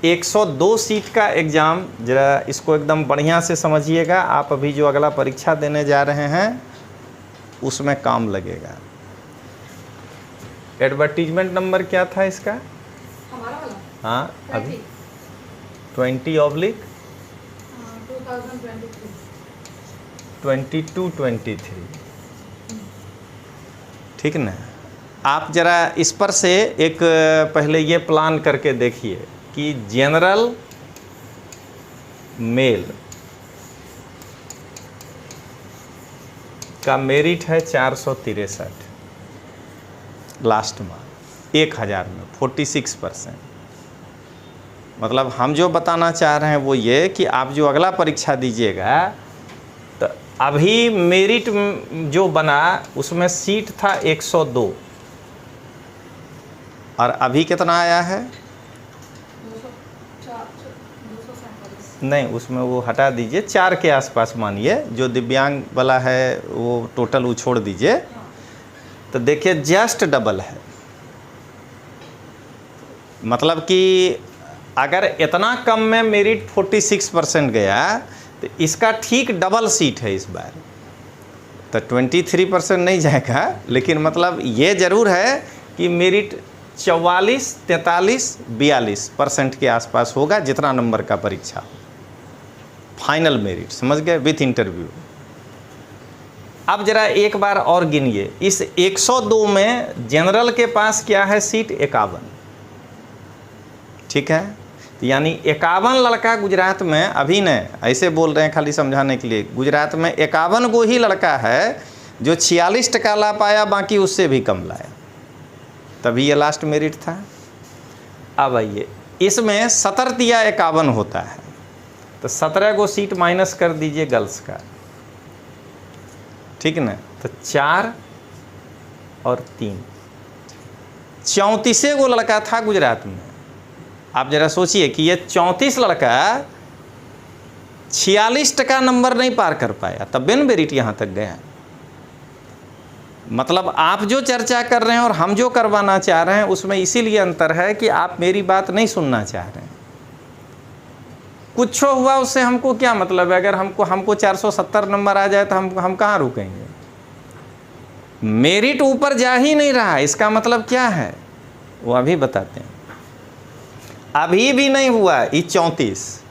102 seat का exam, ज़रा इसको एकदम बढ़िया से समझिएगा। आप अभी जो अगला परीक्षा देने जा रहे हैं उसमें काम लगेगा। एडवर्टीजमेंट नंबर क्या था इसका? हमारा वाला? हाँ, अभी 20/22-23 ठीक ना। आप ज़रा इस पर से एक पहले ये प्लान करके देखिए कि जनरल मेल का मेरिट है 463 लास्ट मार्क 1000 में 46%। मतलब हम जो बताना चाह रहे हैं वो ये कि आप जो अगला परीक्षा दीजिएगा तो अभी मेरिट जो बना उसमें सीट था 102 और अभी कितना आया है? 247। नहीं, उसमें वो हटा दीजिए, 4 के आसपास मानिए। जो दिव्यांग वाला है वो टोटल वो छोड़ दीजिए। तो देखिए जस्ट डबल है। मतलब कि अगर इतना कम में मेरिट 46% गया तो इसका ठीक डबल सीट है इस बार। तो 23% नहीं जाएगा, लेकिन मतलब ये ज़रूर है कि मेरिट 44, 43, 42% के आसपास होगा, जितना नंबर का परीक्षा हो। फाइनल मेरिट, समझ गए, विथ इंटरव्यू। अब जरा एक बार और गिनिए, इस 102 में जनरल के पास क्या है सीट? 51। ठीक है, तो यानी 51 लड़का गुजरात में, अभी न ऐसे बोल रहे हैं खाली समझाने के लिए, गुजरात में 51 को ही लड़का है जो 46% ला पाया, बाकी उससे भी कम लाया, तभी ये लास्ट मेरिट था। अब आइए, इसमें 17 या 51 होता है, तो 17 को सीट माइनस कर दीजिए गर्ल्स का, ठीक ना। तो 4 और 3, 34 को लड़का था गुजरात में। आप जरा सोचिए कि ये 34 लड़का 46% नंबर नहीं पार कर पाया, तब बेन मेरिट यहाँ तक गया। मतलब आप जो चर्चा कर रहे हैं और हम जो करवाना चाह रहे हैं उसमें इसीलिए अंतर है कि आप मेरी बात नहीं सुनना चाह रहे हैं। कुछ हुआ उससे हमको क्या मतलब है? अगर हमको 470 नंबर आ जाए तो हम कहाँ रुकेंगे? मेरिट ऊपर जा ही नहीं रहा, इसका मतलब क्या है वो अभी बताते हैं। अभी भी नहीं हुआ, ये 34,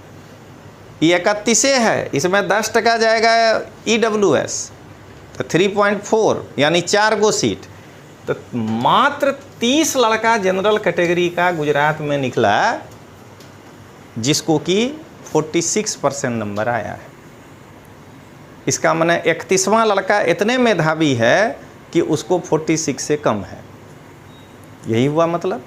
ये 31 है, इसमें 10% जाएगा EWS, तो 3.4 यानी 4 गो सीट। तो मात्र 30 लड़का जनरल कैटेगरी का गुजरात में निकला जिसको कि 46% नंबर आया है। इसका माने 31वां लड़का इतने मेधावी है कि उसको 46 से कम है, यही हुआ मतलब।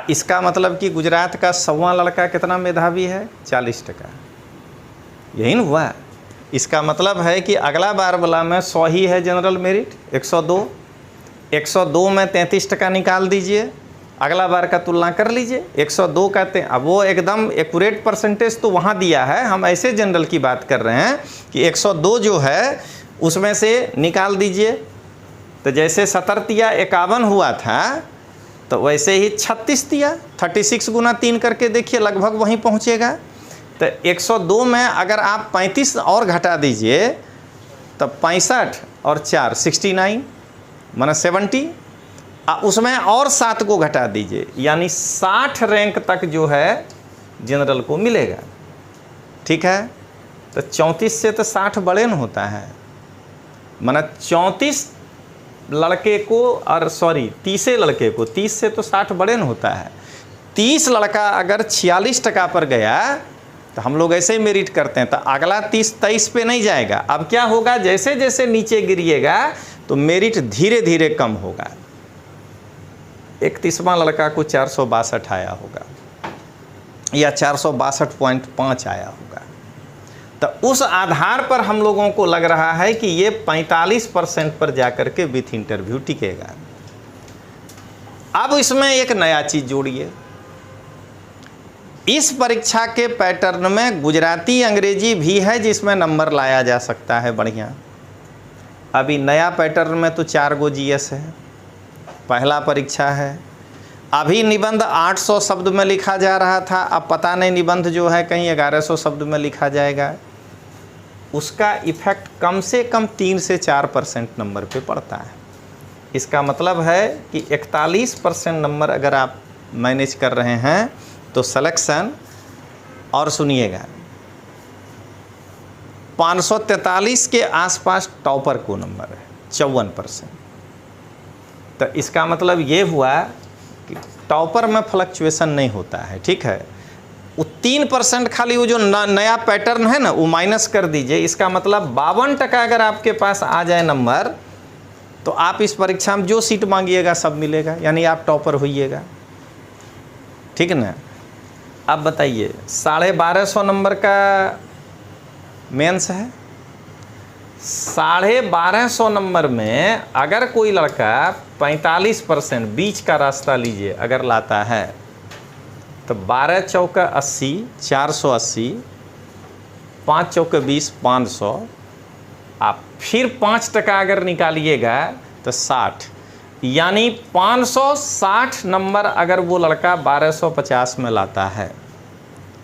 इसका मतलब कि गुजरात का 100वां लड़का कितना मेधावी है? 40%, यही न हुआ। इसका मतलब है कि अगला बार वाला में 100 ही है जनरल मेरिट, 102 में 33% निकाल दीजिए, अगला बार का तुलना कर लीजिए। 102 का अब वो एकदम एक्यूरेट परसेंटेज तो वहाँ दिया है, हम ऐसे जनरल की बात कर रहे हैं कि 102 जो है उसमें से निकाल दीजिए। तो जैसे 17 या 51 हुआ था तो वैसे ही 36 दिया, 36 गुना 3 करके देखिए, लगभग वहीं पहुँचेगा। तो 102 में अगर आप 35 और घटा दीजिए तो 65 और 4 69 माना 70, उसमें और 7 को घटा दीजिए, यानी 60 रैंक तक जो है जनरल को मिलेगा। ठीक है, तो 34 से तो 60 बड़े न होता है, माना 34 लड़के को और 30 लड़के को, 30 से तो 60 बड़े न होता है। 30 लड़का अगर 46% पर गया तो हम लोग ऐसे ही मेरिट करते हैं, तो अगला 30-23 पे नहीं जाएगा। अब क्या होगा, जैसे जैसे नीचे गिरिएगा तो मेरिट धीरे धीरे कम होगा। 31वां लड़का को 462 आया होगा या 462.5 आया होगा, तो उस आधार पर हम लोगों को लग रहा है कि ये 45% पर जाकर के विथ इंटरव्यू टिकेगा। अब इसमें एक नया चीज़ जोड़िए, इस परीक्षा के पैटर्न में गुजराती अंग्रेजी भी है जिसमें नंबर लाया जा सकता है बढ़िया। अभी नया पैटर्न में तो 4 गो GS है, पहला परीक्षा है। अभी निबंध 800 शब्द में लिखा जा रहा था, अब पता नहीं निबंध जो है कहीं 1100 शब्द में लिखा जाएगा। उसका इफ़ेक्ट कम से कम 3 से 4% नंबर पे पड़ता है। इसका मतलब है कि 41% नंबर अगर आप मैनेज कर रहे हैं तो सिलेक्शन, और सुनिएगा 543 के आसपास टॉपर को नंबर है 54%। तो इसका मतलब ये हुआ कि टॉपर में फ्लक्चुएशन नहीं होता है, ठीक है। वो 3% खाली वो जो नया पैटर्न है ना वो माइनस कर दीजिए। इसका मतलब 52% अगर आपके पास आ जाए नंबर तो आप इस परीक्षा में जो सीट मांगिएगा सब मिलेगा, यानी आप टॉपर होइएगा, ठीक ना। अब बताइए 1250 नंबर का मेंस है। 1250 नंबर में अगर कोई लड़का 45% बीच का रास्ता लीजिए अगर लाता है तो 12 चौका 80, 480, 5 चौका 20, 500, आप फिर 5% अगर निकालिएगा तो 60, यानी 560 नंबर अगर वो लड़का 1250 में लाता है,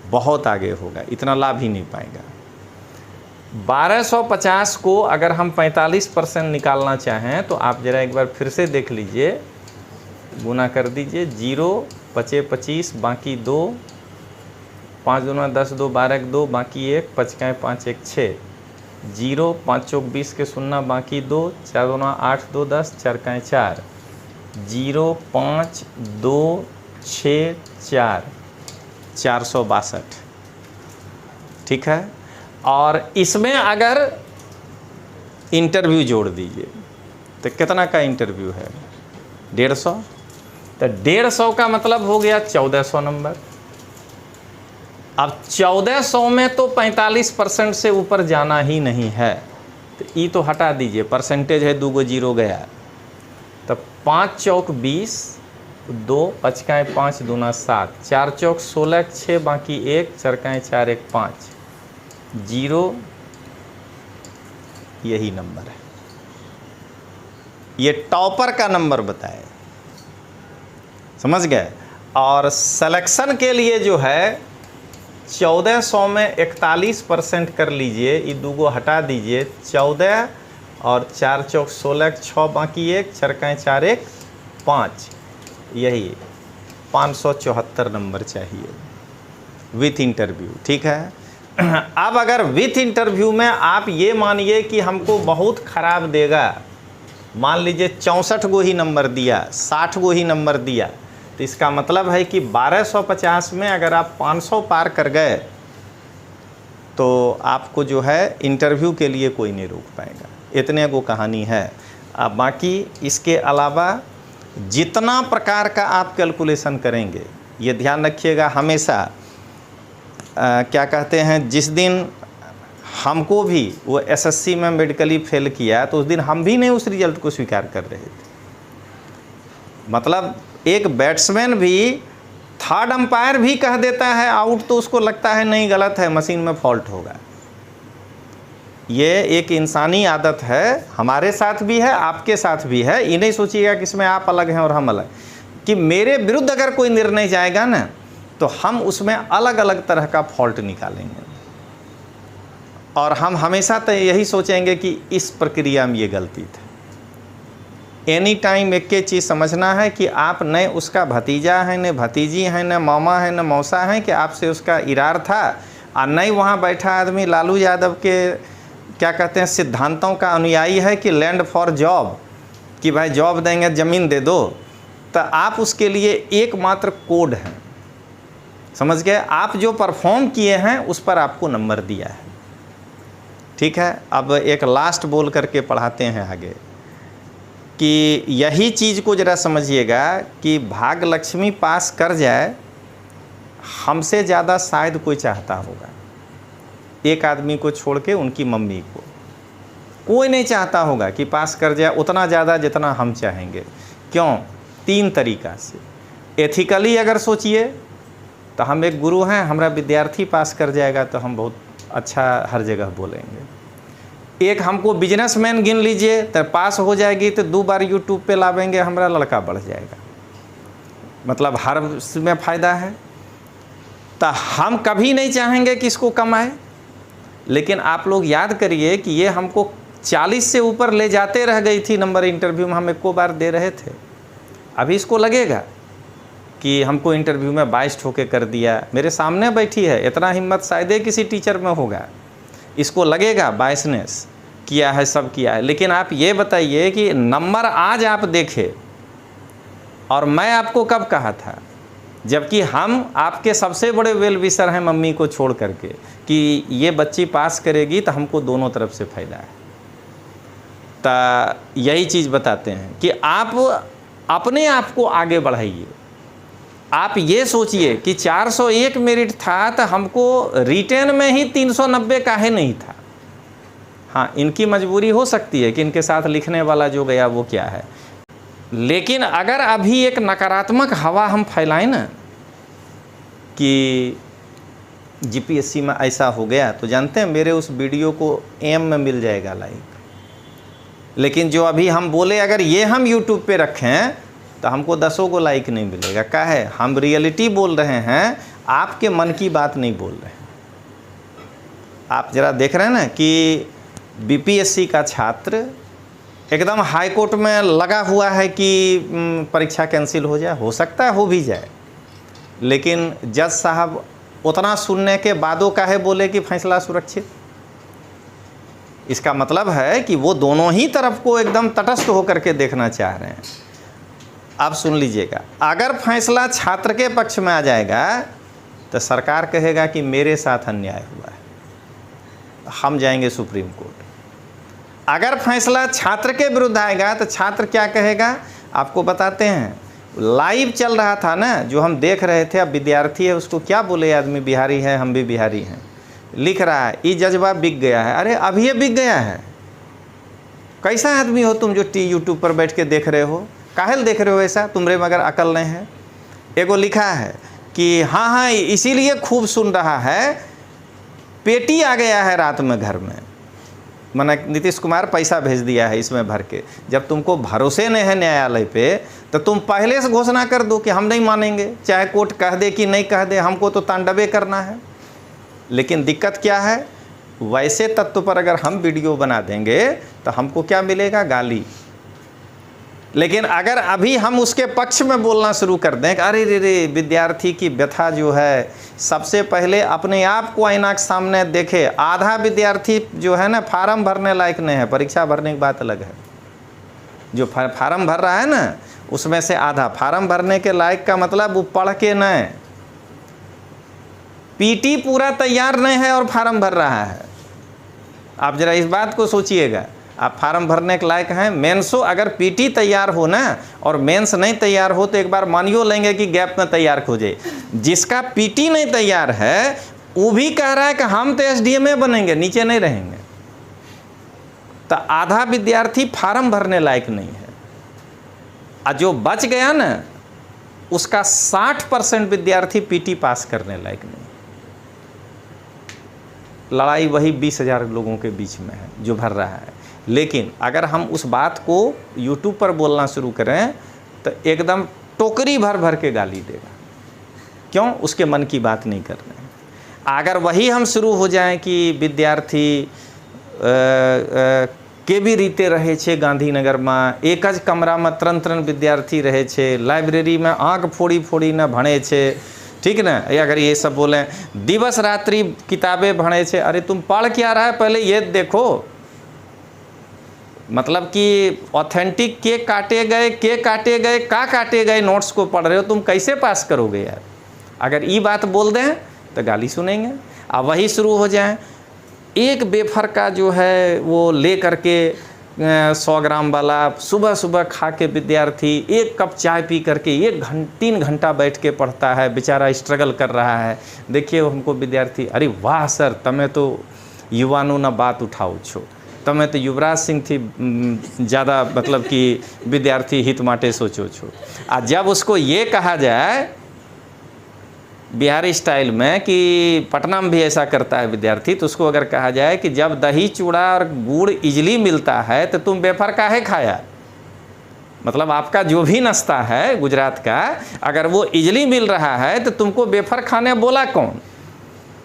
बहुत आगे होगा, इतना लाभ ही नहीं पाएगा। 1250 को अगर हम 45% निकालना चाहें तो आप ज़रा एक बार फिर से देख लीजिए, गुना कर दीजिए। 0 बचे 25, बाकी 2, 5 दूना 10, 2 12, 2 बाकी 1, 5 का 5 1 6, 0 5 चौक 20 के 0 बाकी 2, 4 दूना 8, 2 10, 4 का 4, 0 5 2 6 4, 462, ठीक है। और इसमें अगर इंटरव्यू जोड़ दीजिए तो कितना का इंटरव्यू है? 150। तो 150 का मतलब हो गया 1400 नंबर। अब 1400 में तो 45% से ऊपर जाना ही नहीं है, तो ये तो हटा दीजिए, परसेंटेज है 2 गो 0 गया। तो 5 चौक 20, 2 5 का 5 दूना 7, 4 चौक 16, 6 बाकी 1, 4 का 4 1 5, 0, यही नंबर है। ये टॉपर का नंबर बताए, समझ गए। और सिलेक्शन के लिए जो है 1400 में 41% कर लीजिए, ये 2 गो हटा दीजिए, 14 और 4 चौक 16, 6 बाकी 1, 4 का 4 1 5, यही 574 नंबर चाहिए विथ इंटरव्यू, ठीक है। अब अगर विथ इंटरव्यू में आप ये मानिए कि हमको बहुत ख़राब देगा, मान लीजिए 64 गो ही नंबर दिया, 60 गो ही नंबर दिया, तो इसका मतलब है कि 1250 में अगर आप 500 पार कर गए तो आपको जो है इंटरव्यू के लिए कोई नहीं रोक पाएगा। इतने को कहानी है। अब बाकी इसके अलावा जितना प्रकार का आप कैलकुलेशन करेंगे, ये ध्यान रखिएगा हमेशा। क्या कहते हैं, जिस दिन हमको भी वो एसएससी में मेडिकली फेल किया तो उस दिन हम भी नहीं उस रिजल्ट को स्वीकार कर रहे थे। मतलब एक बैट्समैन भी थर्ड अंपायर भी कह देता है आउट तो उसको लगता है नहीं गलत है, मशीन में फॉल्ट होगा। ये एक इंसानी आदत है, हमारे साथ भी है, आपके साथ भी है। ये नहीं सोचिएगा कि इसमें आप अलग हैं और हम अलग, कि मेरे विरुद्ध अगर कोई निर्णय जाएगा ना तो हम उसमें अलग अलग तरह का फॉल्ट निकालेंगे और हम हमेशा तो यही सोचेंगे कि इस प्रक्रिया में ये गलती थी। एनी टाइम एक ही चीज़ समझना है कि आप न उसका भतीजा है, न भतीजी हैं, न मामा है, न मौसा हैं कि आपसे उसका इरार था, और नहीं वहाँ बैठा आदमी लालू यादव के क्या कहते हैं सिद्धांतों का अनुयायी है कि लैंड फॉर जॉब, कि भाई जॉब देंगे ज़मीन दे दो। तो आप उसके लिए एकमात्र कोड हैं, समझ गए। आप जो परफॉर्म किए हैं उस पर आपको नंबर दिया है, ठीक है। अब एक लास्ट बोल करके पढ़ाते हैं आगे कि यही चीज़ को ज़रा समझिएगा कि भाग्य लक्ष्मी पास कर जाए, हमसे ज़्यादा शायद कोई चाहता होगा। एक आदमी को छोड़ के उनकी मम्मी को कोई नहीं चाहता होगा कि पास कर जाए उतना ज़्यादा जितना हम चाहेंगे। क्यों? 3 तरीक़ा से। एथिकली अगर सोचिए तो हम एक गुरु हैं, हमारा विद्यार्थी पास कर जाएगा तो हम बहुत अच्छा हर जगह बोलेंगे। एक हमको बिजनेसमैन गिन लीजिए, तो पास हो जाएगी तो 2 बार यूट्यूब पे लावेंगे, हमारा लड़का बढ़ जाएगा। मतलब हर में फ़ायदा है। तो हम कभी नहीं चाहेंगे कि इसको कमाए, लेकिन आप लोग याद करिए कि ये हमको 40 से ऊपर ले जाते रह गई थी नंबर इंटरव्यू में, हम एको बार दे रहे थे। अभी इसको लगेगा कि हमको इंटरव्यू में 22 ठोके कर दिया, मेरे सामने बैठी है, इतना हिम्मत शायद ही किसी टीचर में होगा। इसको लगेगा 22नेस किया है, सब किया है। लेकिन आप ये बताइए कि नंबर आज आप देखें, और मैं आपको कब कहा था, जबकि हम आपके सबसे बड़े वेल विशर हैं मम्मी को छोड़ करके, कि ये बच्ची पास करेगी तो हमको दोनों तरफ से फ़ायदा है। तो यही चीज़ बताते हैं कि आप अपने आप को आगे बढ़ाइए। आप ये सोचिए कि 401 मेरिट था तो हमको रिटेन में ही 390 काहे नहीं था। हाँ, इनकी मजबूरी हो सकती है कि इनके साथ लिखने वाला जो गया वो क्या है, लेकिन अगर अभी एक नकारात्मक हवा हम फैलाएं ना कि जीपीएससी में ऐसा हो गया, तो जानते हैं मेरे उस वीडियो को एम में मिल जाएगा लाइक। लेकिन जो अभी हम बोले अगर ये हम यूट्यूब पे रखें तो हमको 10 को लाइक नहीं मिलेगा। क्या है, हम रियलिटी बोल रहे हैं, आपके मन की बात नहीं बोल रहे हैं। आप जरा देख रहे हैं ना कि बीपीएससी का छात्र एकदम हाई कोर्ट में लगा हुआ है कि परीक्षा कैंसिल हो जाए, हो सकता है हो भी जाए, लेकिन जज साहब उतना सुनने के बादों काहे बोले कि फैसला सुरक्षित। इसका मतलब है कि वो दोनों ही तरफ को एकदम तटस्थ होकर के देखना चाह रहे हैं। अब सुन लीजिएगा, अगर फैसला छात्र के पक्ष में आ जाएगा तो सरकार कहेगा कि मेरे साथ अन्याय हुआ है, हम जाएंगे सुप्रीम कोर्ट। अगर फैसला छात्र के विरुद्ध आएगा तो छात्र क्या कहेगा, आपको बताते हैं। लाइव चल रहा था ना, जो हम देख रहे थे। अब विद्यार्थी है, उसको क्या बोले, आदमी बिहारी है, हम भी बिहारी हैं, लिख रहा है ये जज्बा बिक गया है। अरे अब ये बिक गया है, कैसा आदमी हो तुम जो यूट्यूब पर बैठ के देख रहे हो, काहेल देख रहे हो ऐसा, तुम्हारे मगर अकल नहीं है। एगो लिखा है कि हाँ हाँ इसीलिए खूब सुन रहा है, पेटी आ गया है रात में घर में, माना नीतीश कुमार पैसा भेज दिया है इसमें भर के। जब तुमको भरोसे नहीं है न्यायालय पे तो तुम पहले से घोषणा कर दो कि हम नहीं मानेंगे, चाहे कोर्ट कह दे कि नहीं कह दे, हमको तो तांडवे करना है। लेकिन दिक्कत क्या है, वैसे तत्व पर अगर हम वीडियो बना देंगे तो हमको क्या मिलेगा, गाली। लेकिन अगर अभी हम उसके पक्ष में बोलना शुरू कर दें कि अरे रे रे, विद्यार्थी की व्यथा जो है, सबसे पहले अपने आप को आईना के सामने देखे। आधा विद्यार्थी जो है ना फार्म भरने लायक नहीं है, परीक्षा भरने की बात अलग है। जो फार्म भर रहा है ना उसमें से आधा फार्म भरने के लायक का मतलब वो पढ़ के नहीं, पीटी पूरा तैयार नहीं है और फार्म भर रहा है। आप जरा इस बात को सोचिएगा, आप फार्म भरने के लायक हैं। मेंसो अगर पीटी तैयार हो ना और मेंस नहीं तैयार हो तो एक बार मानियो लेंगे कि गैप में तैयार हो जाए। जिसका पीटी नहीं तैयार है वो भी कह रहा है कि हम तो एसडीएमए बनेंगे, नीचे नहीं रहेंगे। तो आधा विद्यार्थी फार्म भरने लायक नहीं है, और जो बच गया ना उसका 60% विद्यार्थी पीटी पास करने लायक नहीं। लड़ाई वही 20,000 लोगों के बीच में है जो भर रहा है। लेकिन अगर हम उस बात को यूट्यूब पर बोलना शुरू करें तो एकदम टोकरी भर भर के गाली देगा। क्यों, उसके मन की बात नहीं कर रहे हैं। अगर वही हम शुरू हो जाएं कि विद्यार्थी केवी रीते रहे छे गांधीनगर में, एक ज कमरा में 3 विद्यार्थी रहे छे, लाइब्रेरी में आँख फोड़ी फोड़ी न भणे छे, ठीक ना। अगर ये सब बोलें दिवस रात्रि किताबें भणे छे, अरे तुम पढ़ क्या रहा है पहले ये देखो। मतलब कि ऑथेंटिक के काटे गए का काटे गए नोट्स को पढ़ रहे हो, तुम कैसे पास करोगे यार। अगर ये बात बोल दें तो गाली सुनेंगे। अब वही शुरू हो जाए, एक वेफर का जो है वो ले करके 100 ग्राम वाला सुबह सुबह खा के विद्यार्थी 1 कप चाय पी करके 3 घंटा बैठ के पढ़ता है, बेचारा स्ट्रगल कर रहा है। देखिए हमको विद्यार्थी, अरे वाह सर तमें तो युवानों ना बात उठाओ छो, तमें तो युवराज सिंह थी ज़्यादा, मतलब कि विद्यार्थी हित माटे सोचो छो। आ जब उसको ये कहा जाए बिहारी स्टाइल में कि पटना में भी ऐसा करता है विद्यार्थी, तो उसको अगर कहा जाए कि जब दही चूड़ा और गुड़ इजली मिलता है तो तुम वेफर काहे खाया, मतलब आपका जो भी नाश्ता है गुजरात का, अगर वो इजली मिल रहा है तो तुमको बेफर खाने बोला कौन?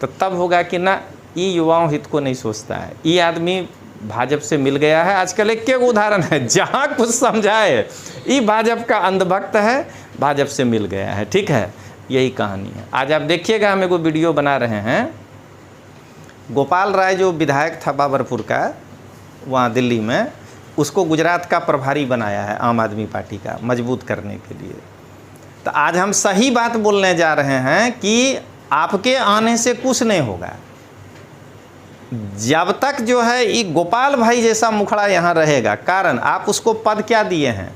तो तब होगा कि ना ये युवाओं हित को नहीं सोचता है, ये आदमी भाजपा से मिल गया है। आजकल एक उदाहरण है, जहाँ कुछ समझाए ये भाजपा का अंधभक्त है, भाजपा से मिल गया है। ठीक है, यही कहानी है। आज आप देखिएगा, हम एगो वीडियो बना रहे हैं, गोपाल राय जो विधायक था बाबरपुर का वहाँ दिल्ली में, उसको गुजरात का प्रभारी बनाया है आम आदमी पार्टी का, मजबूत करने के लिए। तो आज हम सही बात बोलने जा रहे हैं कि आपके आने से कुछ नहीं होगा। जब तक जो है ये गोपाल भाई जैसा मुखड़ा यहाँ रहेगा, कारण आप उसको पद क्या दिए हैं,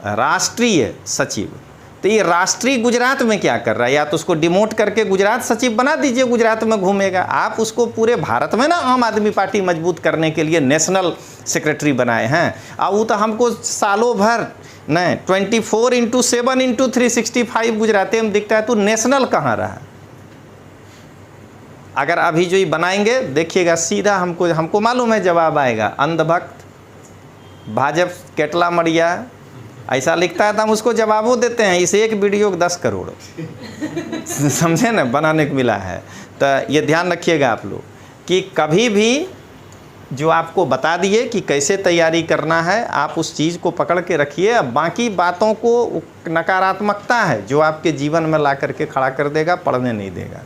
राष्ट्रीय सचिव। तो ये राष्ट्रीय गुजरात में क्या कर रहा है? या तो उसको डिमोट करके गुजरात सचिव बना दीजिए, गुजरात में घूमेगा। आप उसको पूरे भारत में ना आम आदमी पार्टी मजबूत करने के लिए नेशनल सेक्रेटरी बनाए हैं। और वो तो हमको सालों भर नहीं 24/7/365 गुजराती में दिखता है, तो नेशनल कहाँ रहा? अगर अभी जो ये बनाएंगे देखिएगा, सीधा हमको मालूम है जवाब आएगा, अंधभक्त, भाजपा, केटला मड़िया, ऐसा लिखता है तो हम उसको जवाबों देते हैं। इस एक वीडियो को 10 करोड़ समझे ना बनाने को मिला है। तो ये ध्यान रखिएगा आप लोग कि कभी भी जो आपको बता दिए कि कैसे तैयारी करना है, आप उस चीज़ को पकड़ के रखिए। अब बाकी बातों को नकारात्मकता है जो आपके जीवन में ला करके खड़ा कर देगा, पढ़ने नहीं देगा।